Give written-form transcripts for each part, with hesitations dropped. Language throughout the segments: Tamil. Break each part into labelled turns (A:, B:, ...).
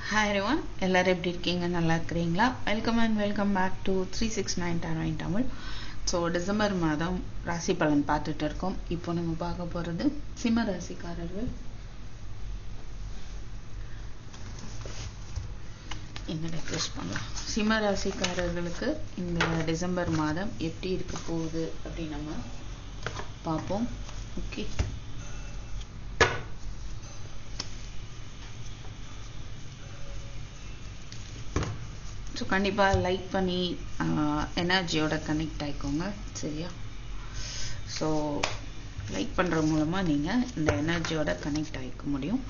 A: Hi everyone, எல்லாரும் எப்படி இருக்கீங்க? நல்லா இருக்கிறீங்களா? Welcome back to 369 Tarot in Tamil. So December மாதம் ராசி பலன் பார்த்துட்டு இருக்கோம். இப்போ நம்ம பார்க்க போகிறது சிம்ம ராசிக்காரர்கள். இந்த ரெக்வெஸ்ட் பண்ணலாம். சிம்ம ராசிக்காரர்களுக்கு இந்த டிசம்பர் மாதம் எப்படி இருக்க போகுது அப்படின்னு நம்ம பார்ப்போம். ஓகே, ஸோ கண்டிப்பாக லைக் பண்ணி எனர்ஜியோட கனெக்ட் ஆகிக்கோங்க, சரியா? ஸோ லைக் பண்ணுற மூலமாக நீங்கள் இந்த எனர்ஜியோட கனெக்ட் ஆகிக்க முடியும்.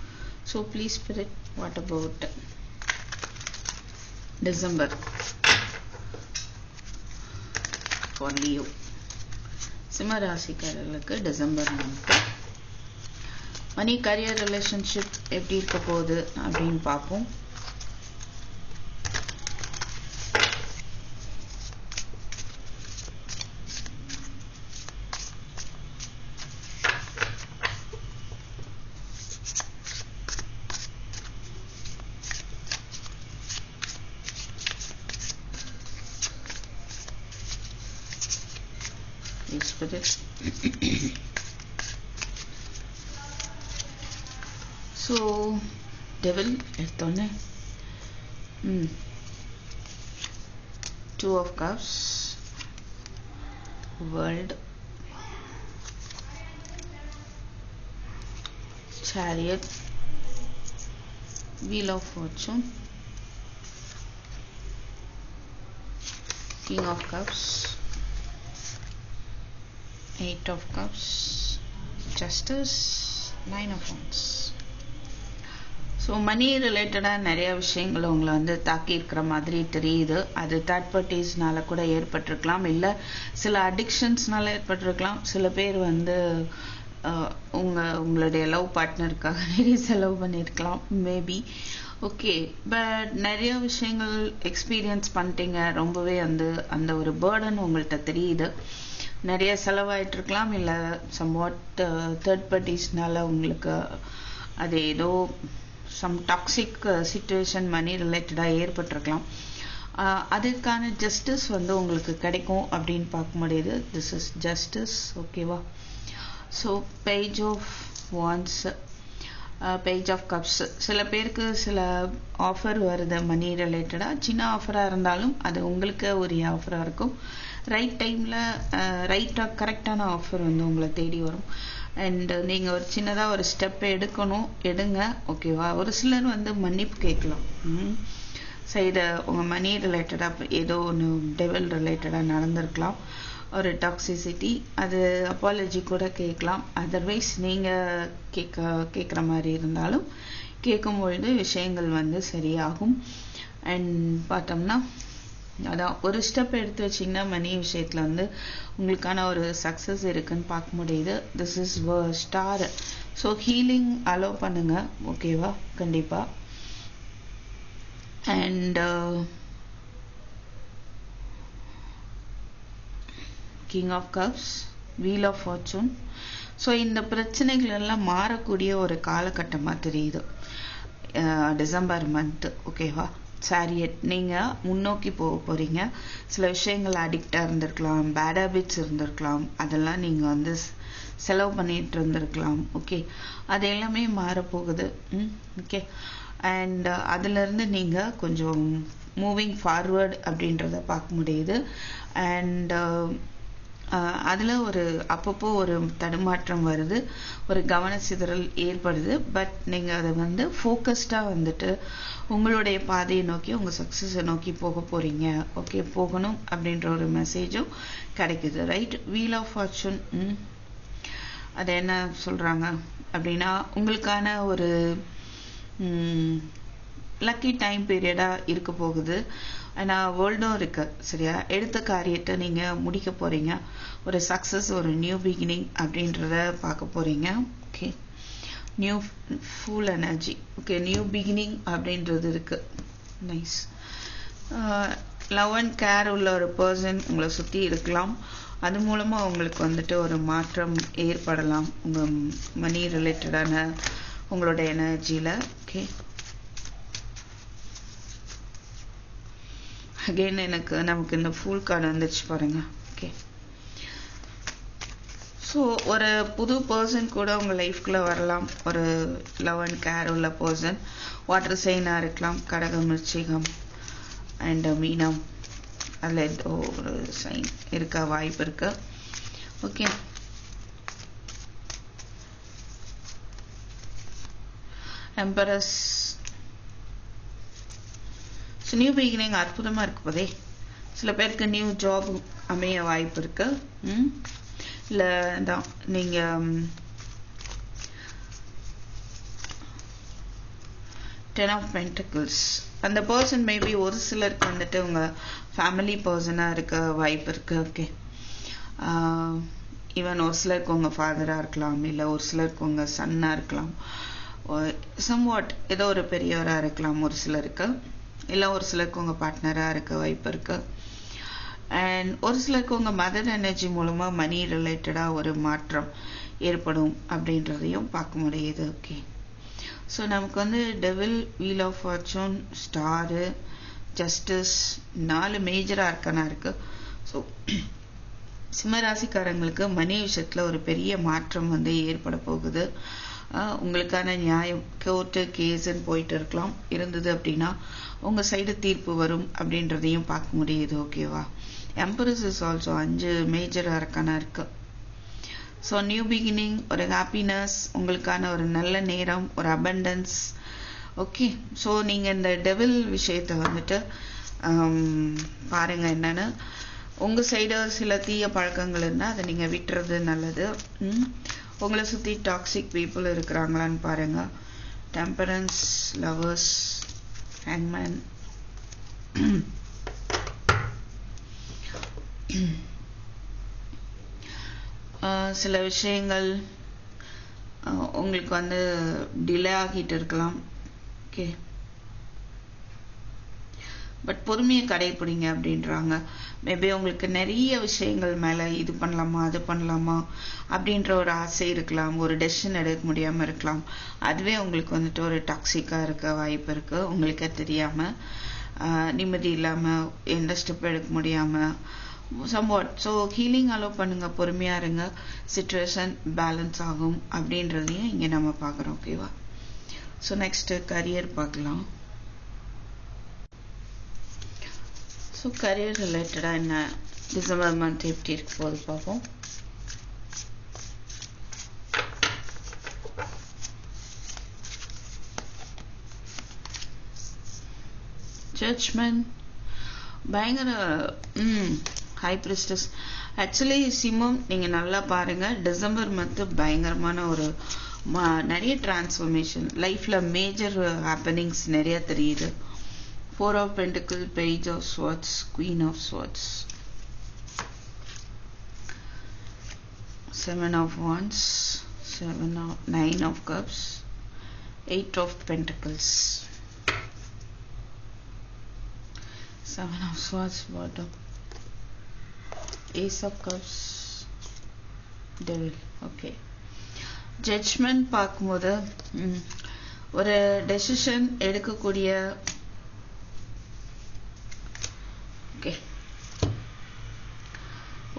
A: So please spirit, what about December for Leo? சிம்ம ராசிக்காரர்களுக்கு டிசம்பர் மந்த்து மணி, கரியர், ரிலேஷன்ஷிப் எப்படி இருக்க போகுது அப்படின்னு பார்ப்போம். ஸோ டெவில் எடுத்தோன்னே 2 of Cups, World, Chariot, Wheel of Fortune, King of Cups, 8 of Cups, Justice, 9 of Wands. So மணி ரிலேட்டடாக நிறைய விஷயங்கள் உங்களை வந்து தாக்கி இருக்கிற மாதிரி தெரியுது. அது தேர்ட் பார்ட்டிஸ்னால கூட ஏற்பட்டிருக்கலாம், இல்லை சில அடிக்ஷன்ஸ்னால ஏற்பட்டிருக்கலாம். சில பேர் வந்து உங்களுடைய லவ் பார்ட்னருக்காக நிறைய செலவு பண்ணியிருக்கலாம், மேபி. ஓகே, பட் நிறைய விஷயங்கள் எக்ஸ்பீரியன்ஸ் பண்ணிட்டீங்க. ரொம்பவே வந்து அந்த ஒரு பேர்டன் உங்கள்கிட்ட தெரியுது. நிறைய செலவாயிட்டு இருக்கலாம், இல்லை சம்வாட் தேர்ட் பார்ட்டிஸ்னால உங்களுக்கு அது ஏதோ சம் டாக்ஸிக் சிச்சுவேஷன் மணி ரிலேட்டடாக ஏற்பட்டிருக்கலாம். அதுக்கான ஜஸ்டிஸ் வந்து உங்களுக்கு கிடைக்கும் அப்படின்னு பார்க்க முடியுது. திஸ் இஸ் ஜஸ்டிஸ், ஓகேவா? So page of wands, page of cups. சில பேருக்கு சில ஆஃபர் வருது மணி ரிலேட்டடாக. சின்ன ஆஃபராக இருந்தாலும் அது உங்களுக்கு ஒரு ஆஃபராக இருக்கும். ரைட் டைமில் ரைட்டாக கரெக்டான ஆஃபர் வந்து உங்களை தேடி வரும். அண்ட் நீங்கள் ஒரு சின்னதாக ஒரு ஸ்டெப் எடுங்க, ஓகேவா? ஒரு சிலர் வந்து மன்னிப்பு கேட்கலாம். இதை உங்கள் மணி ரிலேட்டடாக ஏதோ ஒன்று டெவல் ரிலேட்டடாக நடந்திருக்கலாம், ஒரு டாக்ஸிசிட்டி, அது அப்பாலஜி கூட கேட்கலாம். அதர்வைஸ் நீங்கள் கேட்குற மாதிரி இருந்தாலும் கேட்கும்பொழுது விஷயங்கள் வந்து சரியாகும். அண்ட் பார்த்தோம்னா அதான் ஒரு ஸ்டெப் எடுத்து வச்சிங்கன்னா மணி விஷயத்தில் வந்து உங்களுக்கான ஒரு சக்ஸஸ் இருக்குன்னு பார்க்க முடியுது. This is star. So healing allow பண்ணுங்க, ஓகேவா? கண்டிப்பாக. And king of cups, wheel of fortune. So இந்த பிரச்சனைகள் எல்லாம் மாறக்கூடிய ஒரு காலகட்டமாக தெரியுது டிசம்பர் மந்த்து, ஓகேவா? சாரியட், நீங்கள் முன்னோக்கி போக போகிறீங்க. சில விஷயங்கள் அடிக்டாக இருந்திருக்கலாம், பேட் ஹேபிட்ஸ் இருந்திருக்கலாம், அதெல்லாம் நீங்கள் வந்து செலவு பண்ணிட்டு இருந்திருக்கலாம், ஓகே? அது எல்லாமே மாறப்போகுது, ஓகே? அண்ட் அதிலிருந்து நீங்கள் கொஞ்சம் மூவிங் ஃபார்வர்ட் அப்படின்றத பார்க்க முடியுது. அண்ட் அதில் ஒரு அப்பப்போ ஒரு தடுமாற்றம் வருது, ஒரு கவன சிதறல் ஏற்படுது. பட் நீங்கள் அதை வந்து ஃபோக்கஸ்டாக வந்துட்டு உங்களுடைய பாதையை நோக்கி, உங்கள் சக்ஸஸை நோக்கி போக போகிறீங்க, ஓகே? போகணும் அப்படின்ற ஒரு மெசேஜும் கிடைக்குது, ரைட்? வீல் ஆஃப் ஃபார்ச்சூன், அது என்ன சொல்கிறாங்க அப்படின்னா உங்களுக்கான ஒரு லக்கி டைம் பீரியடாக இருக்க போகுது. ஆனால் வேர்ல்டும் இருக்குது, சரியா? எடுத்த காரியத்தை நீங்கள் முடிக்க போகிறீங்க. ஒரு சக்ஸஸ், ஒரு நியூ பிகினிங் அப்படின்றத பார்க்க போகிறீங்க, okay? New full energy, okay? New beginning அப்படின்றது இருக்குது, நைஸ். லவ் அண்ட் கேர் உள்ள ஒரு பர்சன் உங்களை சுற்றி இருக்கலாம். அது மூலமாக உங்களுக்கு வந்துட்டு ஒரு மாற்றம் ஏற்படலாம் உங்கள் மணி ரிலேட்டடான உங்களோட எனர்ஜியில், ஓகே? அகைன் நமக்கு இந்த ஃபுல் கார்டு வந்துச்சு பாருங்க. ஓகே, ஸோ ஒரு புது பர்சன் கூட உங்கள் லைஃப்குள்ளே வரலாம். ஒரு லவ் அண்ட் கேர் உள்ள பர்சன். வாட்டர் சைனாக இருக்கலாம், கடகம், விருச்சிகம் அண்ட் மீனம். அதில் ஏதோ ஒரு சைன் இருக்க வாய்ப்பு இருக்கு. Okay, empress. So new beginning அற்புதமாக இருக்கு போதே. சில பேருக்கு நியூ ஜாப் அமைய வாய்ப்பு இருக்கு. இல்லை தான் நீங்கள் 10 of Pentacles. அந்த பர்சன் மேபி ஒரு சிலருக்கு வந்துட்டு உங்கள் ஃபேமிலி பர்சனாக இருக்க வாய்ப்பு இருக்கு. ஓகே, ஈவன் ஒரு சிலருக்கு உங்கள் ஃபாதராக இருக்கலாம், இல்லை ஒரு சிலருக்கு உங்கள் சன்னாக இருக்கலாம், சம்வாட் ஏதோ ஒரு பெரியவராக இருக்கலாம் ஒரு சிலருக்கு, இல்லை ஒரு சிலருக்கு உங்கள் பார்ட்னராக இருக்க வாய்ப்பு இருக்கு. அண்ட் ஒரு சிலருக்கு உங்கள் மதர் எனர்ஜி மூலமாக மணி ரிலேட்டடாக ஒரு மாற்றம் ஏற்படும் அப்படின்றதையும் பார்க்க முடியுது. ஓகே, ஸோ நமக்கு வந்து devil, wheel of fortune, star, justice, 4 major arcana இருக்கு. ஸோ சிம்மராசிக்காரங்களுக்கு மணி விஷயத்தில் ஒரு பெரிய மாற்றம் வந்து ஏற்பட போகுது. உங்களுக்கான நியாயம், கோர்ட்டு கேஸுன்னு போயிட்டு இருந்தது அப்படின்னா உங்கள் சைடு தீர்ப்பு வரும் அப்படின்றதையும் பார்க்க முடியுது. ஓகேவா? Empress is also 5 major arcana இருக்கு. ஸோ நியூ பிகினிங், ஒரு ஹாப்பினஸ், உங்களுக்கான ஒரு நல்ல நேரம், ஒரு அபண்டன்ஸ். ஓகே, ஸோ நீங்கள் இந்த டெவில் விஷயத்தை வந்துட்டு பாருங்க. என்னன்னு உங்கள் சைடு சில தீய பழக்கங்கள் இருந்தால் அதை நீங்கள் விட்டுறது நல்லது. உங்களை சுற்றி டாக்ஸிக் பீப்புள் இருக்கிறாங்களான்னு பாருங்க. டெம்பரன்ஸ், லவர்ஸ், ஹேங்மேன். சில விஷயங்கள் உங்களுக்கு வந்து டிலே ஆகிட்டு இருக்கலாம். ஓகே, பட் பொறுமையை கடைப்பிடிங்க அப்படின்றாங்க. மேபி உங்களுக்கு நிறைய விஷயங்கள் மேலே இது பண்ணலாமா அது பண்ணலாமா அப்படின்ற ஒரு ஆசை இருக்கலாம், ஒரு டெசிஷன் எடுக்க முடியாமல் இருக்கலாம். அதுவே உங்களுக்கு வந்துட்டு ஒரு டாக்ஸிக்காக இருக்க வாய்ப்பு இருக்கு. உங்களுக்கே தெரியாமல் நிம்மதி இல்லாமல் எந்த ஸ்டெப் எடுக்க முடியாமல் சம்வாட். ஸோ ஹீலிங் அலோவ் பண்ணுங்க, பொறுமையாக இருங்க, சிச்சுவேஷன் பேலன்ஸ் ஆகும் அப்படின்றதையும் இங்கே நம்ம பார்க்குறோம். ஓகேவா? ஸோ நெக்ஸ்ட்டு கரியர் பார்க்கலாம். ஸோ கரியர் ரிலேட்டடாக என்ன டிசம்பர் மந்த் எப்படி இருக்க போது பார்ப்போம். ஜட்ஜ்மெண்ட், பயங்கர ஹை பிரிஸ்டஸ். ஆக்சுவலி சிம்மம் நீங்கள் நல்லா பாருங்கள், டிசம்பர் மந்த்து பயங்கரமான ஒரு நிறைய டிரான்ஸ்ஃபர்மேஷன் லைஃப்பில், மேஜர் ஹேப்பனிங்ஸ் நிறைய தெரியுது. 4 of Pentacles, Page of Swords, Queen of Swords, 7 of Wands, 9 of Cups, 8 of Pentacles, 7 of Swords bottom, Ace of Cups, Devil. Okay, judgement பார்க்கும்போது ஒரு டெசிஷன் எடுக்கக்கூடிய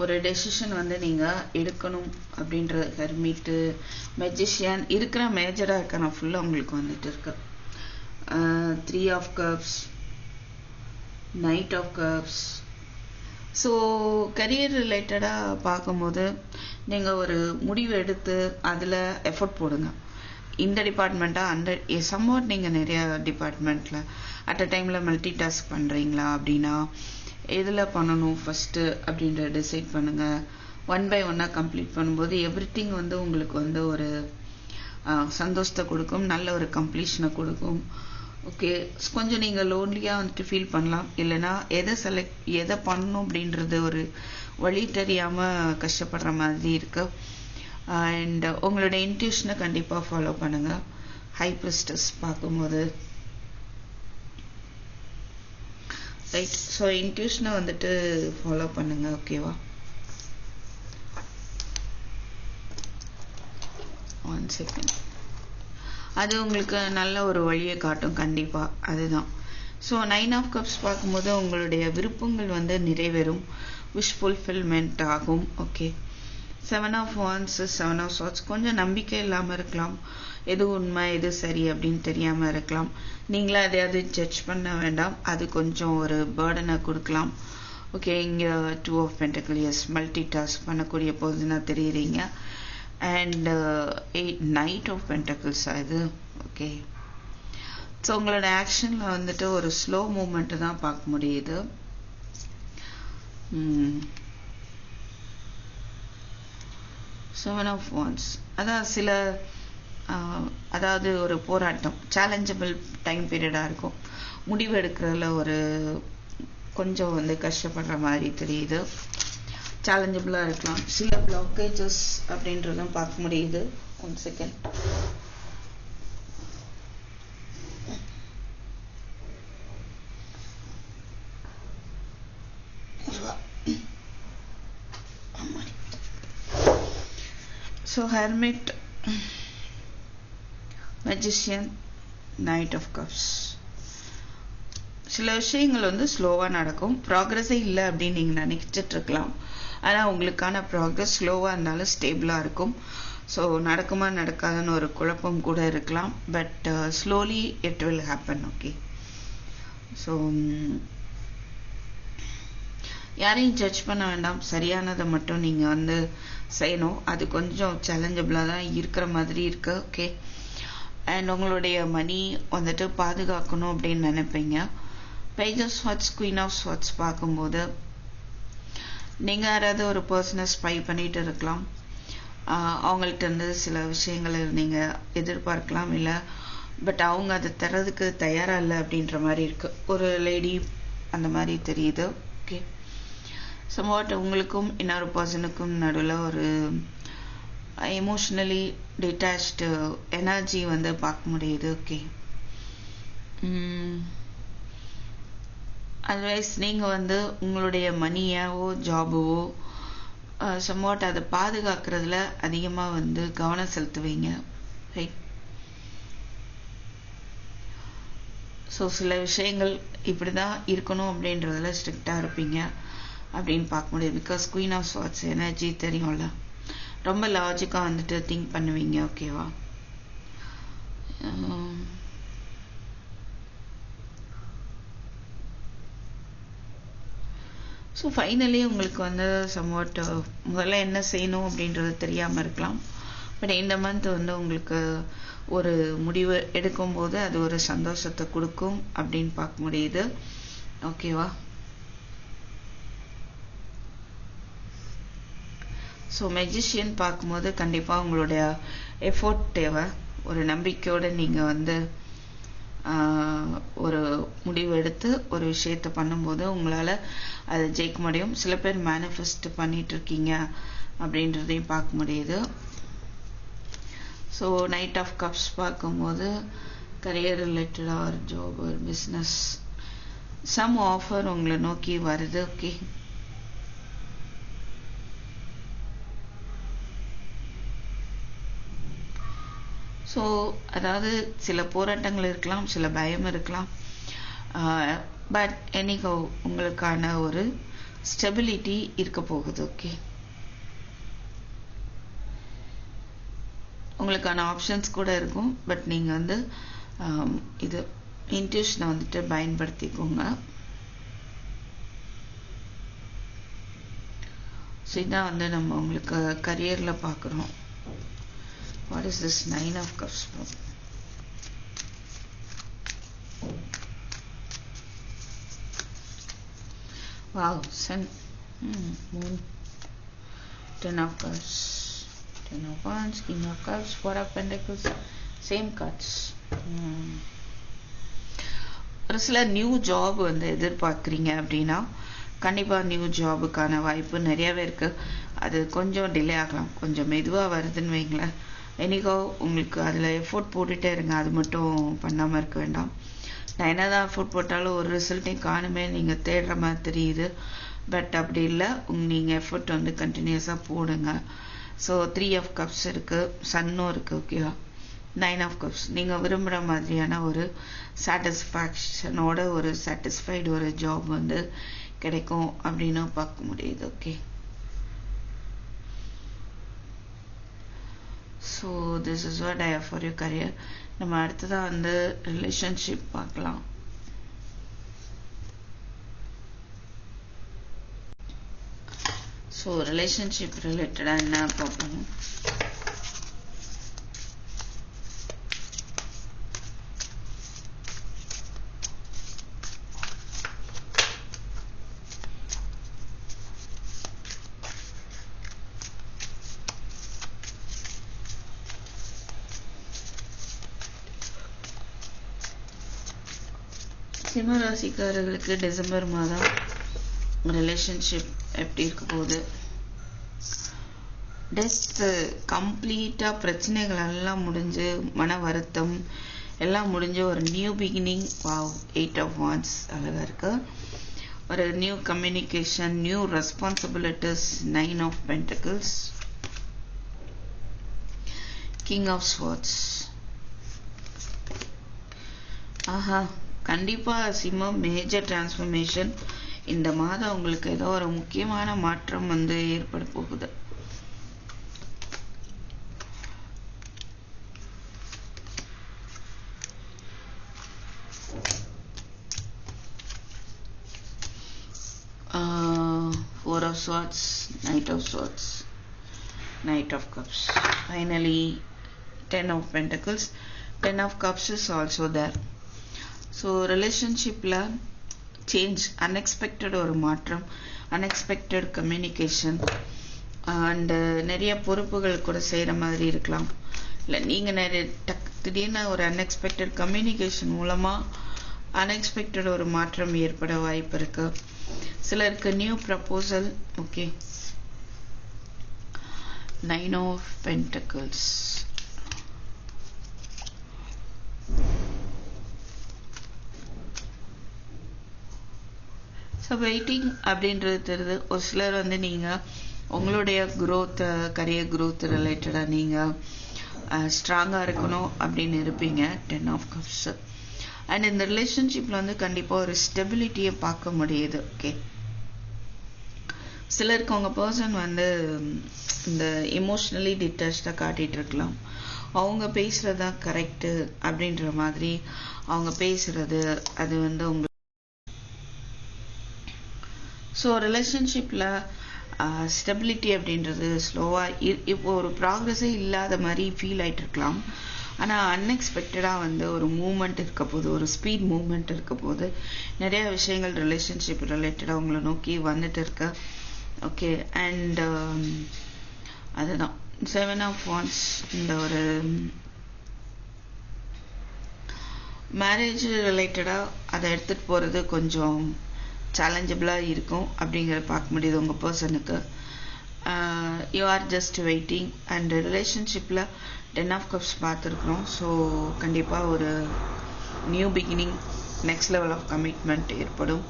A: ஒரு டெசிஷன் வந்து நீங்கள் எடுக்கணும் அப்படின்ற ஹெர்மிட்டு, மெஜிஷியன் இருக்கிற மேஜராக இருக்கான ஃபுல்லாக உங்களுக்கு வந்துட்டு இருக்கு. 3 of Cups, Knight of Cups. So career ரிலேட்டடாக பார்க்கும்போது நீங்கள் ஒரு முடிவு எடுத்து அதில் எஃபர்ட் போடுங்க. இந்த டிபார்ட்மெண்ட்டாக அந்த சம்வாட் நீங்கள் நிறைய டிபார்ட்மெண்ட்டில் அட் அ டைமில் மல்டி டாஸ்க் பண்ணுறீங்களா அப்படின்னா எதில் பண்ணணும் ஃபஸ்ட்டு அப்படின்ற டிசைட் பண்ணுங்கள். 1 by 1 கம்ப்ளீட் பண்ணும்போது எவ்ரிதிங் வந்து உங்களுக்கு வந்து ஒரு சந்தோஷத்தை கொடுக்கும், நல்ல ஒரு கம்ப்ளீஷனை கொடுக்கும். ஓகே, கொஞ்சம் நீங்கள் லோன்லியாக வந்துட்டு ஃபீல் பண்ணலாம், இல்லைனா எதை பண்ணணும் அப்படின்றது ஒரு வழி தெரியாமல் கஷ்டப்படுற மாதிரி இருக்கு. அண்ட் உங்களோட இன்ட்யூஷனை கண்டிப்பாக ஃபாலோ பண்ணுங்கள். ஹை பிரிஸ்டஸ் பார்க்கும்போது ரைட். ஸோ இன்ட்யூஷனை வந்துட்டு ஃபாலோ பண்ணுங்க. ஓகேவா? 1 second. அது உங்களுக்கு நல்ல ஒரு வழியை காட்டும் கண்டிப்பாக. அதுதான். ஸோ 9 ஆஃப் கப்ஸ் பார்க்கும்போது உங்களுடைய விருப்பங்கள் வந்து நிறைவேறும், விஷ் ஃபுல்ஃபில்மெண்ட் ஆகும். Okay. 7 of wands, 7 of swords, கொஞ்சம் நம்பிக்கை இல்லாமல் இருக்கலாம், எது உண்மை எது சரி அப்படின்னு தெரியாமல் இருக்கலாம். நீங்களே எதையாவது ஜட்ஜ் பண்ண வேண்டாம், அது கொஞ்சம் ஒரு பேர்டனை கொடுக்கலாம். ஓகே. இங்கே 2 of pentacle, yes, multi task பண்ணக்கூடிய பொசிஷனாக தெரியுறீங்க. அண்ட் 8 நைட் ஆஃப் பென்டக்கிள்ஸ் இது. ஓகே. ஸோ உங்களோட ஆக்ஷனில் வந்துட்டு ஒரு ஸ்லோ மூமெண்ட்டு தான் பார்க்க முடியுது. 7 ஆஃப் வான்ஸ், அதாவது ஒரு போராட்டம், சேலஞ்சபிள் டைம் பீரியடாக இருக்கும், முடிவு எடுக்கிறதுல ஒரு கொஞ்சம் வந்து கஷ்டப்படுற மாதிரி தெரியுது, சேலஞ்சபிளாக இருக்கலாம், சில பிளாக்கேஜஸ் அப்படின்றதும் பார்க்க முடியுது. 1 second. So hermit, magician, knight of cups. சில விஷயங்கள் வந்து ஸ்லோவாக நடக்கும், ப்ராக்ரஸே இல்லை அப்படின்னு நீங்கள் நினைச்சிட்டு இருக்கலாம். ஆனால் உங்களுக்கான ப்ராக்ரஸ் ஸ்லோவாக இருந்தாலும் ஸ்டேபிளாக இருக்கும். ஸோ நடக்குமா நடக்காதுன்னு ஒரு குழப்பம் கூட இருக்கலாம், but slowly it will happen. Okay. So யாரையும் ஜட்ஜ் பண்ண வேண்டாம், சரியானதை மட்டும் நீங்கள் வந்து செய்யணும். அது கொஞ்சம் சேலஞ்சபிளாக தான் இருக்கிற மாதிரி இருக்கு. ஓகே. அண்ட் உங்களுடைய மணி வந்துட்டு பாதுகாக்கணும் அப்படின்னு நினைப்பீங்க. Page of swords, queen of swords பார்க்கும்போது நீங்கள் யாராவது ஒரு பர்சனை ஸ்பை பண்ணிட்டு இருக்கலாம், அவங்கள்ட்ட இருந்து சில விஷயங்களை நீங்கள் எதிர்பார்க்கலாம், இல்லை பட் அவங்க அதை தர்றதுக்கு தயாராக இல்லை அப்படின்ற மாதிரி இருக்கு. ஒரு லேடி அந்த மாதிரி தெரியுது. ஓகே. சம்வாட் உங்களுக்கும் இன்னொரு பர்சனுக்கும் நடுவில் ஒரு எமோஷ்னலி டிட்டாச்டு எனர்ஜி வந்து பார்க்க முடியுது. ஓகே. அதர்வைஸ் நீங்கள் வந்து உங்களுடைய மணியாவோ ஜாபுவோ சம்வாட் அதை பாதுகாக்கிறதுல அதிகமாக வந்து கவனம் செலுத்துவீங்க. ரைட். ஸோ சில விஷயங்கள் இப்படி தான் இருக்கணும் அப்படின்றதுல ஸ்ட்ரிக்டாக இருப்பீங்க அப்படின்னு பார்க்க முடியாது. Because queen of swords energy தெரியும்ல, ரொம்ப லாஜிக்காக வந்துட்டு திங்க் பண்ணுவீங்க. ஓகேவா. ஸோ ஃபைனலி உங்களுக்கு வந்து சம்வாட் முதல்ல என்ன செய்யணும் அப்படின்றது தெரியாமல் இருக்கலாம், பட் இந்த மந்த் வந்து உங்களுக்கு ஒரு முடிவு எடுக்கும்போது அது ஒரு சந்தோஷத்தை கொடுக்கும் அப்படின்னு பார்க்க முடியுது. ஓகேவா. ஸோ மெஜிஷியன் பார்க்கும்போது கண்டிப்பாக உங்களுடைய எஃபோர்ட் தேவை, ஒரு நம்பிக்கையோடு நீங்கள் வந்து ஒரு முடிவு எடுத்து ஒரு விஷயத்தை பண்ணும்போது உங்களால் அதை ஜெயிக்க முடியும். சில பேர் மேனிஃபெஸ்ட் பண்ணிட்டு இருக்கீங்க அப்படின்றதையும் பார்க்க முடியுது. ஸோ நைட் ஆஃப் கப்ஸ் பார்க்கும்போது கரியர் ரிலேட்டடாக ஒரு ஜாப், ஒரு பிஸ்னஸ், சம் ஆஃபர் உங்களை நோக்கி வருது. ஓகே. ஸோ அதாவது சில போராட்டங்கள் இருக்கலாம், சில பயம் இருக்கலாம், பட் என்னைக்கோ உங்களுக்கான ஒரு ஸ்டெபிலிட்டி இருக்க போகுது. ஓகே. உங்களுக்கான ஆப்ஷன்ஸ் கூட இருக்கும், பட் நீங்கள் வந்து இது இன்ட்யூஷனை வந்துட்டு பயன்படுத்திக்கோங்க. ஸோ இதான் வந்து நம்ம உங்களுக்கு கரியரில் பார்க்குறோம். What is this 9 of cups? Wow, sun, moon, 10 of cups, 10 of wands, king of cups, 4 of pentacles, same cards. ஒரு சில நியூ ஜாப் வந்து எதிர்பார்க்குறீங்க அப்படின்னா கண்டிப்பாக நியூ ஜாபுக்கான வாய்ப்பு நிறையாவே இருக்குது. அது கொஞ்சம் டிலே ஆகலாம், கொஞ்சம் மெதுவாக வருதுன்னு வைங்களேன். என்னைக்கோ உங்களுக்கு அதில் எஃபோர்ட் போட்டுகிட்டே இருங்க, அது மட்டும் பண்ணாமல் இருக்க வேண்டாம். நான் என்ன தான் எஃபோர்ட் போட்டாலும் ஒரு ரிசல்ட்டையும் காணுமே நீங்கள் தேடுற மாதிரி தெரியுது, பட் அப்படி இல்லை, நீங்கள் எஃபோர்ட் வந்து கண்டினியூஸாக போடுங்க. ஸோ 3 of cups இருக்குது, சன்னும் இருக்குது. ஓகேவா. 9 of cups நீங்க விரும்புற மாதிரியான ஒரு சாட்டிஸ்ஃபேக்ஷனோட ஒரு சாட்டிஸ்ஃபைடு ஒரு ஜாப் வந்து கிடைக்கும் அப்படின்னு பார்க்க முடியுது. Okay, so this is what I have for your career. நம்ம அடுத்ததா வந்து ரிலேஷன்ஷிப் பார்க்கலாம். ஸோ ரிலேஷன்ஷிப் ரிலேட்டடாக என்ன பார்ப்போம். சிம்ம ராசிக்காரர்களுக்கு டிசம்பர் மாதம் ரிலேஷன்ஷிப் எப்படி இருக்க போகுது? டெத் கம்ப்ளீட்டா பிரச்சனைகள் எல்லாம் முடிஞ்சு மன வருத்தம் எல்லாம் முடிஞ்சு ஒரு new beginning. Wow, 8 of wands அழகா இருக்கு. ஒரு new communication, new responsibilities, 9 of pentacles, king of swords. ஆஹா, கண்டிப்பா சிம்மம் மேஜர் டிரான்ஸ்ஃபர்மேஷன் இந்த மாதம் உங்களுக்கு ஏதோ ஒரு முக்கியமான மாற்றம் வந்து ஏற்பட போகுது. Four of swords, knight of swords, knight of cups, finally 10 of pentacles. 10 of cups is also there. So relationshipல சேஞ்ச், அன்எக்ஸ்பெக்டட் ஒரு மாற்றம், அன்எக்ஸ்பெக்டட் கம்யூனிகேஷன் அண்ட் நிறைய பொறுப்புகள் கூட செய்கிற மாதிரி இருக்கலாம். இல்லை நீங்கள் நிறைய திடீர்னு ஒரு அன்எக்ஸ்பெக்டட் கம்யூனிகேஷன் மூலமாக அன்எக்ஸ்பெக்டட் ஒரு மாற்றம் ஏற்பட வாய்ப்பு இருக்கு. சிலருக்கு new proposal. Okay, 9 of pentacles. So waiting அப்படின்றது தெரியுது. ஒரு சிலர் வந்து நீங்கள் உங்களுடைய க்ரோத், கரியர் க்ரோத் ரிலேட்டடாக நீங்கள் ஸ்ட்ராங்காக இருக்கணும் அப்படின்னு இருப்பீங்க. 10 of cups. அண்ட் இந்த ரிலேஷன்ஷிப்பில் வந்து கண்டிப்பாக ஒரு ஸ்டெபிலிட்டியை பார்க்க முடியுது. ஓகே, சிலருக்கு உங்கள் பர்சன் வந்து இந்த எமோஷ்னலி டிட்டாச்சாக காட்டிகிட்டு இருக்கலாம். அவங்க பேசுகிறது தான் கரெக்டு அப்படின்ற மாதிரி அவங்க பேசுகிறது அது வந்து உங்களுக்கு. ஸோ ரிலேஷன்ஷிப்பில் ஸ்டெபிலிட்டி அப்படின்றது ஸ்லோவாக இப்போ ஒரு ப்ராக்ரஸே இல்லாத மாதிரி ஃபீல் ஆகிட்டு இருக்கலாம். ஆனால் அன்எக்ஸ்பெக்டடாக வந்து ஒரு மூமெண்ட் இருக்க போது, ஒரு ஸ்பீட் மூமெண்ட் இருக்க போது, நிறைய விஷயங்கள் ரிலேஷன்ஷிப் ரிலேட்டடாக உங்களை நோக்கி வந்துட்டு இருக்க. ஓகே, அண்ட் அதுதான் 7 of wands. இந்த ஒரு மேரேஜ் ரிலேட்டடாக அதை எடுத்துகிட்டு போகிறது கொஞ்சம் சேலஞ்சபிளாக இருக்கும் அப்படிங்கிறத பார்க்க முடியுது உங்கள் பர்சனுக்கு. You are just waiting. And ரிலேஷன்ஷிப்பில் 10 of cups பார்த்துருக்குறோம். ஸோ கண்டிப்பாக ஒரு new beginning, next level of commitment ஏற்படும்.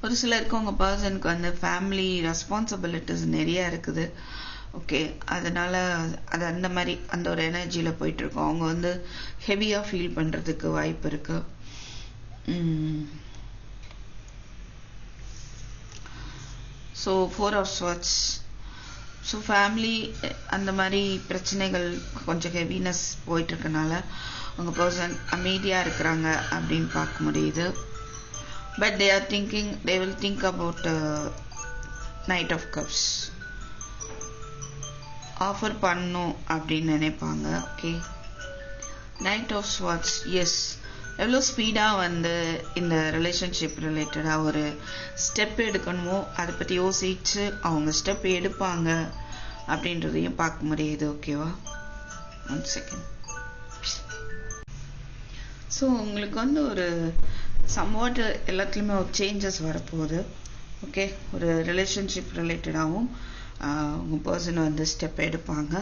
A: ஒரு சிலருக்கு உங்கள் பர்சனுக்கு வந்து ஃபேமிலி ரெஸ்பான்சிபிலிட்டிஸ் நிறையா இருக்குது. ஓகே, அதனால அது அந்த மாதிரி அந்த ஒரு எனர்ஜியில் போயிட்டுருக்கோம். அவங்க வந்து ஹெவியாக ஃபீல் பண்ணுறதுக்கு வாய்ப்பு இருக்கு. So 4 of swords. So family அந்த மாதிரி பிரச்சனைகள் கொஞ்சம் ஹெவினஸ் போயிட்டுருக்கனால உங்கள் பர்சன் அமைதியாக இருக்கிறாங்க அப்படின்னு பார்க்க முடியுது. But they will think about knight of cups. Offer பண்ணும் அப்படின்னு நினைப்பாங்க. Okay, knight of swords. Yes, எவ்வளோ ஸ்பீடாக வந்து இந்த ரிலேஷன்ஷிப் ரிலேட்டடாக ஒரு ஸ்டெப் எடுக்கணுமோ அதை பற்றி யோசிச்சு அவங்க ஸ்டெப் எடுப்பாங்க அப்படின்றதையும் பார்க்க முடியுது. ஓகேவா, 1 second. ஸோ உங்களுக்கு வந்து ஒரு சம்வாட் எல்லாத்துலேயுமே ஒரு சேஞ்சஸ் வரப்போகுது. ஓகே, ஒரு ரிலேஷன்ஷிப் ரிலேட்டடாகவும் உங்கள் பர்சன் வந்து ஸ்டெப் எடுப்பாங்க.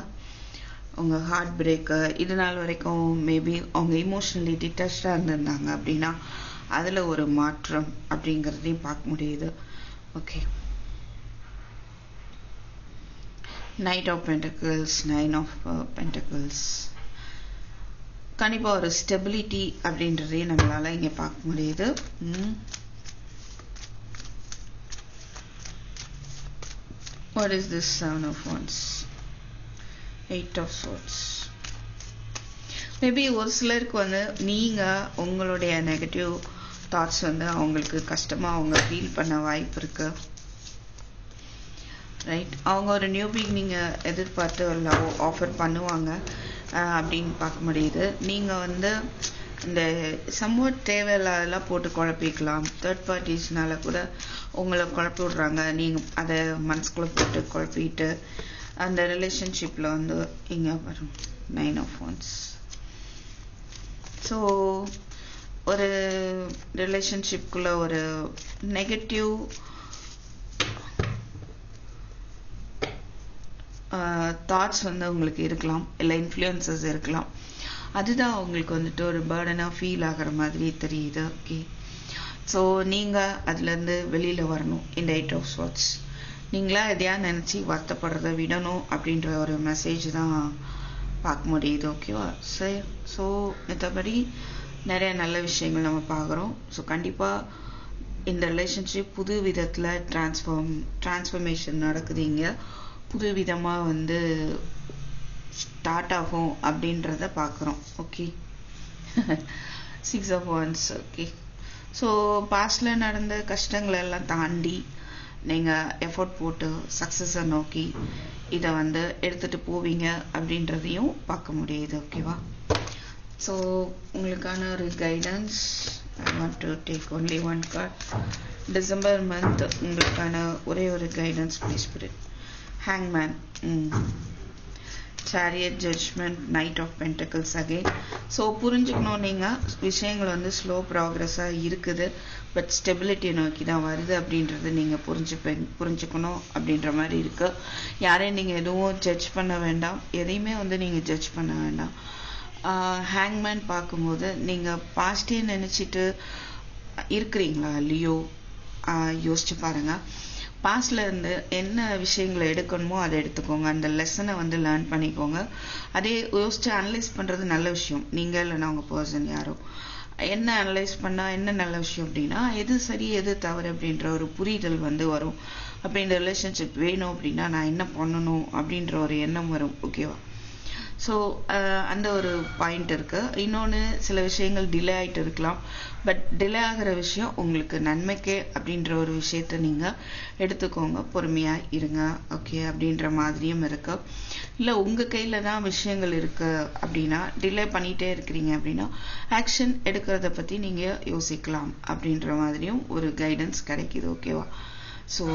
A: உங்கள் ஹார்ட் பிரேக்கு இது நாள் வரைக்கும் மேபி அவங்க இமோஷ்னலி டிட்டாச்சாக இருந்திருந்தாங்க அப்படின்னா அதில் ஒரு மாற்றம் அப்படிங்கிறதையும் பார்க்க முடியுது. Okay, Knight of Pentacles, Nine of Pentacles. கண்டிப்பா ஒரு ஸ்டெபிலிட்டி அப்படின்றதே நம்மளால இங்க பார்க்க முடியுது. What is this Seven of Wands? Eight of Swords. Maybe ஒரு சிலருக்கு வந்து நீங்க உங்களுடைய நெகட்டிவ் தாட்ஸ் வந்து அவங்களுக்கு கஷ்டமா அவங்க ஃபீல் பண்ண வாய்ப்பு இருக்கு. ரைட், அவங்க ஒரு நியூ பிகினிங் எதிர்பார்த்து லவ் ஆஃபர் பண்ணுவாங்க அப்படின்னு பார்க்க முடியுது. நீங்க வந்து இந்த சம்வாட் தேவையில்லாதெல்லாம் போட்டு குழப்பிக்கலாம். தேர்ட் பார்ட்டிஸ்னால கூட உங்களை குழப்பி விடுறாங்க. நீங்க அதை மனசுக்குள்ள போட்டு குழப்பிட்டு அந்த ரிலேஷன்ஷிப்ல வந்து இங்க வரும் நைன் ஆஃப் வாண்ட்ஸ். ஸோ ஒரு ரிலேஷன்ஷிப்குள்ள ஒரு நெகட்டிவ் தாட்ஸ் வந்து உங்களுக்கு இருக்கலாம், இல்லை இன்ஃப்ளூயன்சஸ் இருக்கலாம். அதுதான் உங்களுக்கு வந்துட்டு ஒரு பேர்டனாக ஃபீல் ஆகிற மாதிரி தெரியுது. ஓகே, ஸோ நீங்கள் அதுலேருந்து வெளியில் வரணும். இந்த எயிட் ஆஃப் ஸ்வாட்ஸ் நீங்களா எதையா நினச்சி வருத்தப்படுறத விடணும் அப்படின்ற ஒரு மெசேஜ் தான் பார்க்க முடியுது. ஓகேவா? சரி, ஸோ மற்றபடி நிறைய நல்ல விஷயங்கள் நம்ம பார்க்குறோம். ஸோ கண்டிப்பாக இந்த ரிலேஷன்ஷிப் புது விதத்தில் டிரான்ஸ்ஃபர்மேஷன் நடக்குதுங்க. புது விதமாக வந்து ஸ்டார்ட் ஆகும் அப்படின்றத பார்க்குறோம். Okay, six of wands. Okay, so பாஸ்டில் நடந்த கஷ்டங்களை எல்லாம் தாண்டி நீங்கள் எஃபோர்ட் போட்டு சக்ஸஸை நோக்கி இதை வந்து எடுத்துகிட்டு போவீங்க அப்படின்றதையும் பார்க்க முடியுது. ஓகேவா? ஸோ உங்களுக்கான ஒரு guidance, I want to take only one card. December month உங்களுக்கான ஒரே ஒரு guidance please spirit. Hangman, Chariot, Judgment, Knight of Pentacles again. So புரிஞ்சுக்கணும், நீங்கள் விஷயங்கள் வந்து ஸ்லோ ப்ராக்ரெஸ்ஸாக இருக்குது, பட் ஸ்டெபிலிட்டி நோக்கி தான் வருது அப்படின்றது நீங்கள் புரிஞ்சுக்கணும் அப்படின்ற மாதிரி இருக்குது. யாரையும் நீங்கள் எதுவும் ஜட்ஜ் பண்ண வேண்டாம், எதையுமே வந்து நீங்கள் ஜட்ஜ் பண்ண வேண்டாம். ஹேங்மேன் பார்க்கும்போது நீங்கள் பாஸ்டே நினச்சிட்டு இருக்கிறீங்களா இல்லையோ யோசிச்சு பாருங்கள். பாஸ்ட்ல இருந்து என்ன விஷயங்களை எடுக்கணுமோ அதை எடுத்துக்கோங்க. அந்த லெசனை வந்து லேர்ன் பண்ணிக்கோங்க. அதே யோசிச்சு அனலைஸ் பண்ணுறது நல்ல விஷயம். நீங்கள் இல்லைன்னா உங்கள் பர்சன் யாரோ என்ன அனலைஸ் பண்ணால் என்ன நல்ல விஷயம் அப்படின்னா, எது சரி எது தவறு அப்படின்ற ஒரு புரிதல் வந்து வரும். அப்போ இந்த ரிலேஷன்ஷிப் வேணும் அப்படின்னா நான் என்ன பண்ணணும் அப்படின்ற ஒரு எண்ணம் வரும். ஓகேவா? ஸோ அந்த ஒரு பாயிண்ட் இருக்கு. இன்னொன்று, சில விஷயங்கள் டிலே ஆகிட்டு இருக்கலாம், பட் டிலே ஆகிற விஷயம் உங்களுக்கு நன்மைக்கே அப்படின்ற ஒரு விஷயத்த நீங்கள் எடுத்துக்கோங்க. பொறுமையாக இருங்க. ஓகே, அப்படின்ற மாதிரியும் இருக்கு. இல்லை உங்கள் கையில் தான் விஷயங்கள் இருக்கு அப்படின்னா, டிலே பண்ணிகிட்டே இருக்கிறீங்க அப்படின்னா ஆக்ஷன் எடுக்கிறத பற்றி நீங்கள் யோசிக்கலாம் அப்படின்ற மாதிரியும் ஒரு கைடன்ஸ் கிடைக்கிது. ஓகேவா? ஸோ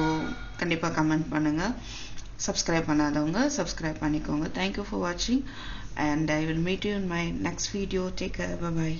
A: கண்டிப்பாக கமெண்ட் பண்ணுங்கள். சப்ஸ்கிரைப் பண்ணாதவங்க சப்ஸ்கிரைப் பண்ணிக்கோங்க. தேங்க்யூ ஃபார் வாட்சிங் and I will meet you in my next video. Take care. Bye bye.